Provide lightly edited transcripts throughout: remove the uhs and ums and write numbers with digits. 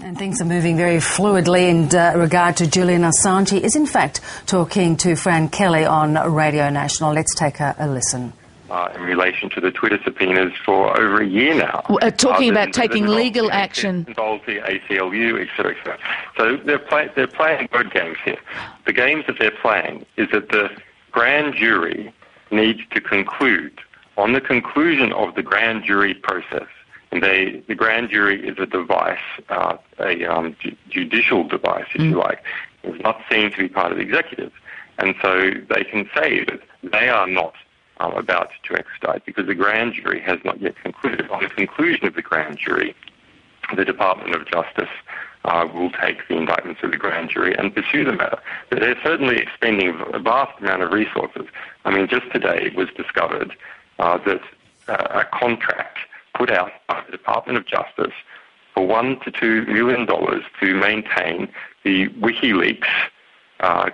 And things are moving very fluidly in regard to Julian Assange. He is, in fact, talking to Fran Kelly on Radio National. Let's take a listen. In relation to the Twitter subpoenas for over a year now. Talking about taking legal action. Involves the ACLU, etc., etc. So they're playing word games here. The games that they're playing is that the grand jury needs to conclude. On the conclusion of the grand jury process, and the grand jury is a device, judicial device, if you like. It's not seen to be part of the executive. And so they can say that they are not about to extradite because the grand jury has not yet concluded. On the conclusion of the grand jury, the Department of Justice will take the indictments of the grand jury and pursue the matter. But they're certainly expending a vast amount of resources. I mean, just today it was discovered that a contract put out by the Department of Justice for $1 to $2 million to maintain the Wikileaks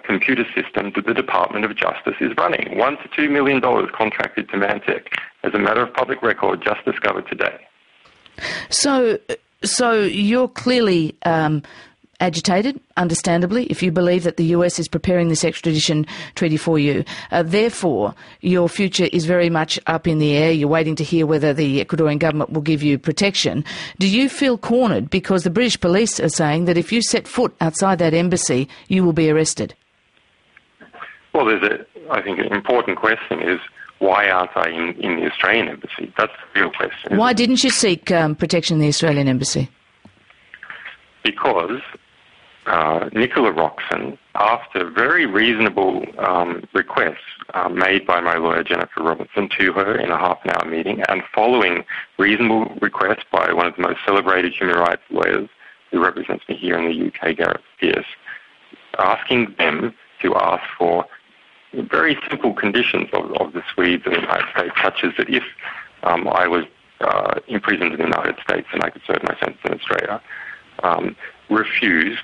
computer system that the Department of Justice is running. $1 to $2 million contracted to Mantec as a matter of public record, just discovered today. So you're clearly agitated, understandably, if you believe that the US is preparing this extradition treaty for you. Therefore, your future is very much up in the air. You're waiting to hear whether the Ecuadorian government will give you protection. Do you feel cornered? Because the British police are saying that if you set foot outside that embassy, you will be arrested. Well, I think an important question is, why aren't I in the Australian embassy? That's the real question. Why didn't you seek protection in the Australian embassy? Because Nicola Roxon, after very reasonable requests made by my lawyer Jennifer Robinson to her in a half-an-hour meeting, and following reasonable requests by one of the most celebrated human rights lawyers who represents me here in the UK, Gareth Pearce, asking them to ask for very simple conditions of the Swedes and the United States, such as that if I was imprisoned in the United States and I could serve my sentence in Australia, refused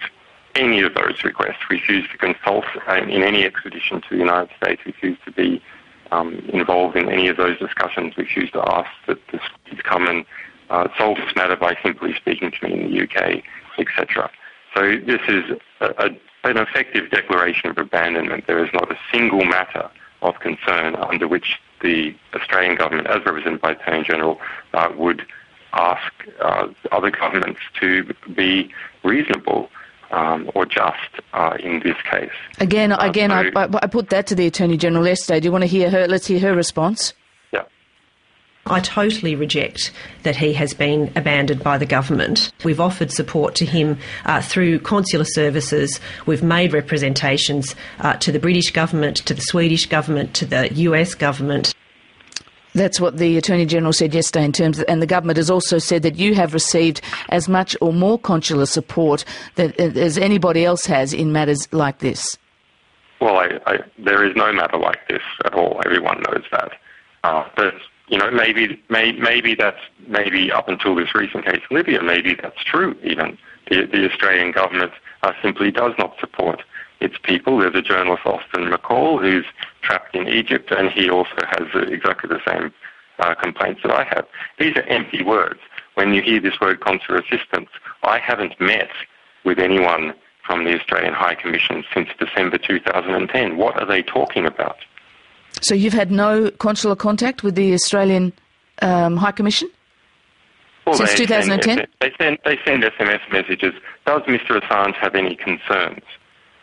any of those requests, refused to consult in any extradition to the United States, refused to be involved in any of those discussions, refused to ask that the Swedes come and solve this matter by simply speaking to me in the UK, etc. So this is an effective declaration of abandonment. There is not a single matter of concern under which the Australian government, as represented by the Attorney General, would ask other governments to be reasonable or just in this case. Again, I put that to the Attorney General yesterday. Do you want to hear her? Let's hear her response. Yeah. I totally reject that he has been abandoned by the government. We've offered support to him through consular services. We've made representations to the British government, to the Swedish government, to the US government. That's what the Attorney General said yesterday and the government has also said that you have received as much or more consular support as anybody else has in matters like this. Well, there is no matter like this at all. Everyone knows that. But, you know, maybe that's up until this recent case in Libya, maybe that's true even. The Australian government simply does not support its people. There's a journalist, Austin McCall, who's trapped in Egypt, and he also has exactly the same complaints that I have. These are empty words. When you hear this word consular assistance, I haven't met with anyone from the Australian High Commission since December 2010. What are they talking about? So you've had no consular contact with the Australian High Commission? Well, since 2010? They send SMS messages. Does Mr Assange have any concerns?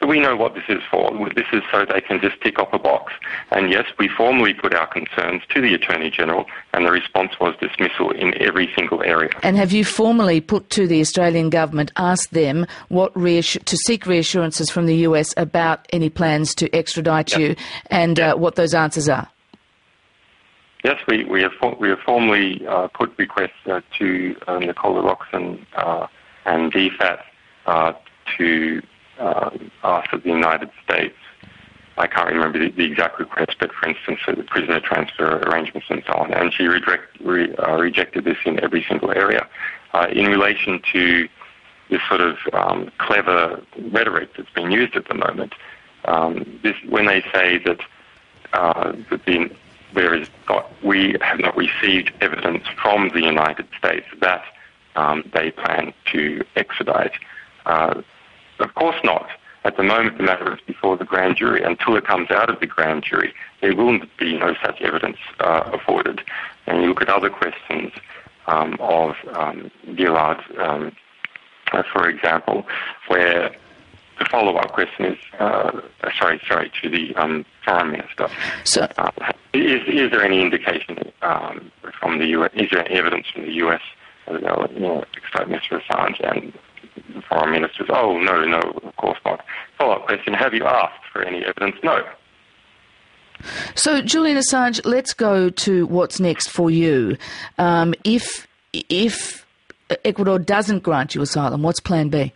We know what this is for. This is so they can just tick off a box. And yes, we formally put our concerns to the Attorney General, and the response was dismissal in every single area. And have you formally put to the Australian government, asked them to seek reassurances from the US about any plans to extradite you, and what those answers are? Yes, we have formally put requests to Nicola Roxon and DFAT to ask of the United States. I can't remember the exact request, but for instance, the prisoner transfer arrangements and so on, and she rejected this in every single area. In relation to this sort of clever rhetoric that's being used at the moment, when they say that we have not received evidence from the United States, that they plan to extradite. Of course not. At the moment, the matter is before the grand jury. Until it comes out of the grand jury, there will be no such evidence afforded. And you look at other questions of Gillard, for example, where the follow-up question is, to the Foreign Minister. So, is there any indication from the US? Is there any evidence from the US? Extradite Mr. Assange, and the Foreign Minister says, "Oh no, of course not." Follow-up question: have you asked for any evidence? No. So, Julian Assange, let's go to what's next for you. If Ecuador doesn't grant you asylum, what's Plan B?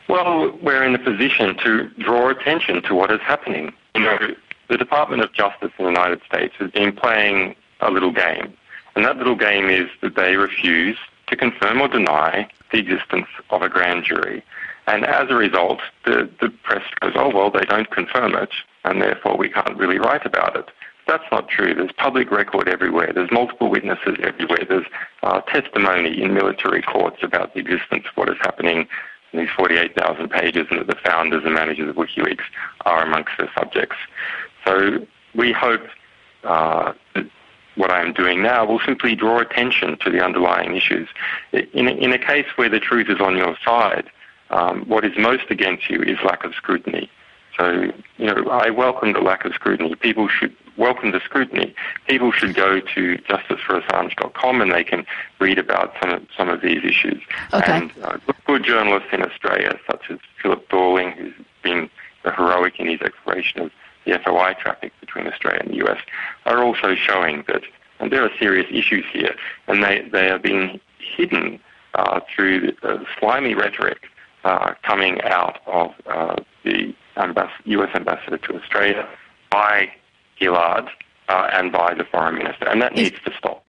Well, we're in a position to draw attention to what is happening. The Department of Justice in the United States has been playing a little game, and that little game is that they refuse to confirm or deny the existence of a grand jury. And as a result, the press goes, "Oh, well, they don't confirm it, and therefore we can't really write about it." That's not true. There's public record everywhere. There's multiple witnesses everywhere. There's testimony in military courts about the existence of what is happening in these 48,000 pages, and that the founders and managers of Wikileaks are amongst the subjects. So we hope that what I am doing now will simply draw attention to the underlying issues. In a case where the truth is on your side, what is most against you is lack of scrutiny. So, I welcome the lack of scrutiny. People should welcome the scrutiny. People should go to justiceforassange.com and they can read about some of these issues. Okay. And good journalists in Australia, such as Philip Dorling, who's been heroic in his exploration of the FOI traffic between Australia and the US, are also showing that there are serious issues here, and they are being hidden through the slimy rhetoric coming out of the US ambassador to Australia by Gillard and by the Foreign Minister, and that needs to stop.